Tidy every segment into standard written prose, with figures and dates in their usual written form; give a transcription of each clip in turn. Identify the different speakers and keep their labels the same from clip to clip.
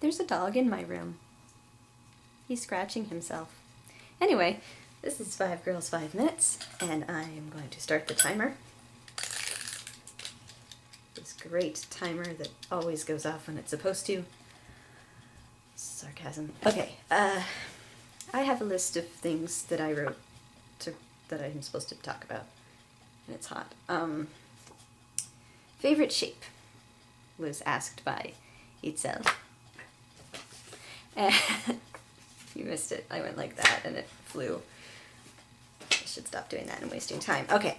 Speaker 1: There's a dog in my room. He's scratching himself. Anyway, this is 5 Girls 5 Minutes, and I am going to start the timer. This great timer that always goes off when it's supposed to. Sarcasm. Okay, I have a list of things that I wrote that I'm supposed to talk about, and it's hot. Favorite shape was asked by Itzel. You missed it. I went like that and it flew. I should stop doing that and wasting time. Okay,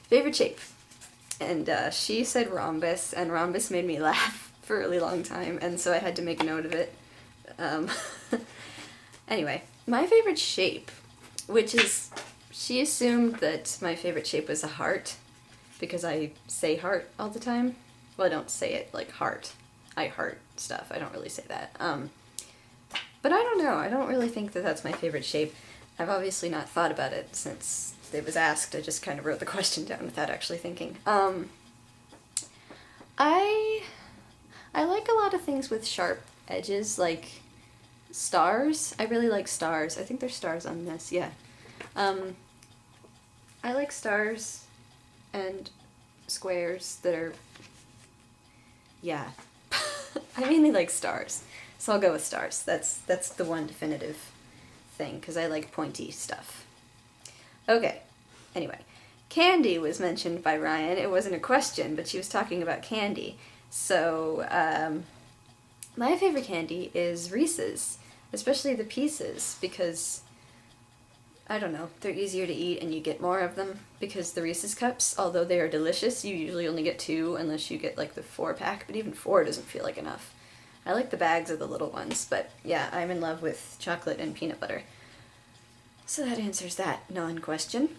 Speaker 1: favorite shape. And she said rhombus, and rhombus made me laugh for a really long time, and so I had to make a note of it. Anyway, my favorite shape, which is, she assumed that my favorite shape was a heart, because I say heart all the time. Well, I don't say it like heart. I heart stuff. I don't really say that. But I don't know. I don't really think that that's my favorite shape. I've obviously not thought about it since it was asked. I just kind of wrote the question down without actually thinking. I like a lot of things with sharp edges, like stars. I really like stars. I think there's stars on this, yeah. I like stars and squares that are, yeah. I mainly like stars, so I'll go with stars. That's the one definitive thing, because I like pointy stuff. Okay, anyway. Candy was mentioned by Ryan. It wasn't a question, but she was talking about candy. So, my favorite candy is Reese's, especially the pieces, because, I don't know, they're easier to eat and you get more of them, because the Reese's cups, although they are delicious, you usually only get 2 unless you get like the 4-pack, but even 4 doesn't feel like enough. I like the bags of the little ones, but yeah, I'm in love with chocolate and peanut butter. So that answers that non-question.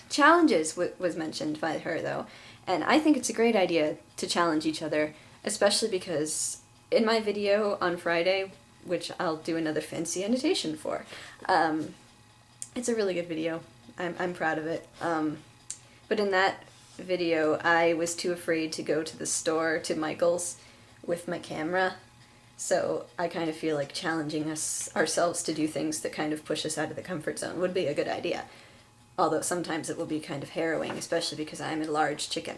Speaker 1: Challenges was mentioned by her, though, and I think it's a great idea to challenge each other, especially because in my video on Friday, which I'll do another fancy annotation for, it's a really good video. I'm proud of it. But in that video, I was too afraid to go to the store, to Michael's, with my camera, so I kind of feel like challenging ourselves to do things that kind of push us out of the comfort zone would be a good idea. Although sometimes it will be kind of harrowing, especially because I'm a large chicken.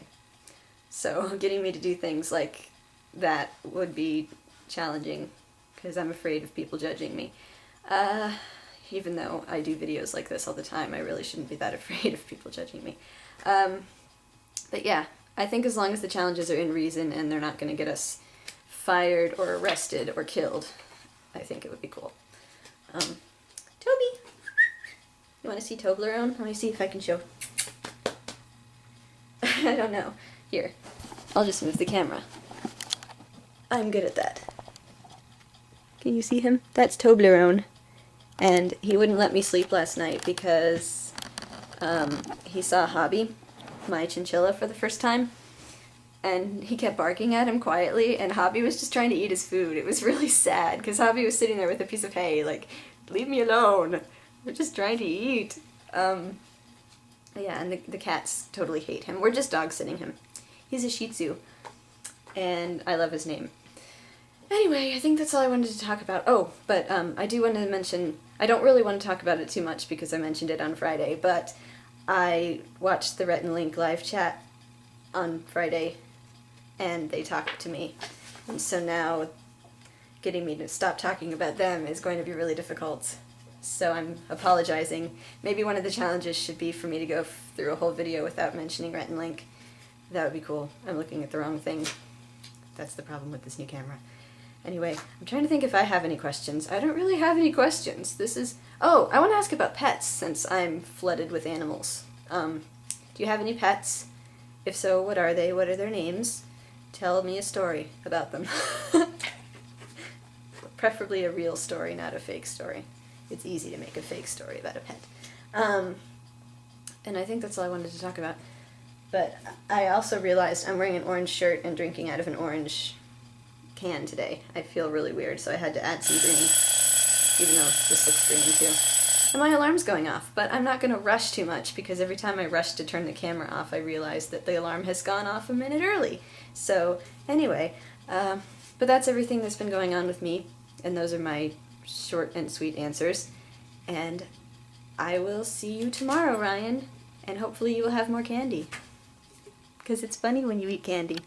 Speaker 1: So getting me to do things like that would be challenging, because I'm afraid of people judging me. Even though I do videos like this all the time, I really shouldn't be that afraid of people judging me. But yeah, I think as long as the challenges are in reason and they're not going to get us fired or arrested or killed, I think it would be cool. Toby! You want to see Toblerone? Let me see if I can show. I don't know. Here, I'll just move the camera. I'm good at that. Can you see him? That's Toblerone. And he wouldn't let me sleep last night because he saw Hobby, my chinchilla, for the first time. And he kept barking at him quietly, and Hobby was just trying to eat his food. It was really sad, because Hobby was sitting there with a piece of hay, like, leave me alone. We're just trying to eat. Yeah, and the cats totally hate him. We're just dog sitting him. He's a Shih Tzu, and I love his name. Anyway, I think that's all I wanted to talk about. Oh, but I do want to mention, I don't really want to talk about it too much because I mentioned it on Friday, but I watched the Rhett and Link live chat on Friday, and they talked to me. And so now getting me to stop talking about them is going to be really difficult. So I'm apologizing. Maybe one of the challenges should be for me to go through a whole video without mentioning Rhett and Link. That would be cool. I'm looking at the wrong thing. That's the problem with this new camera. Anyway, I'm trying to think if I have any questions. I don't really have any questions. This is... Oh, I want to ask about pets, since I'm flooded with animals. Do you have any pets? If so, what are they? What are their names? Tell me a story about them. Preferably a real story, not a fake story. It's easy to make a fake story about a pet. And I think that's all I wanted to talk about. But I also realized I'm wearing an orange shirt and drinking out of an orange can today. I feel really weird, so I had to add some green, even though this looks green too. And my alarm's going off, but I'm not going to rush too much, because every time I rush to turn the camera off, I realize that the alarm has gone off a minute early. So, anyway, but But that's everything that's been going on with me, and those are my short and sweet answers. And I will see you tomorrow, Ryan, and hopefully you will have more candy. Because it's funny when you eat candy.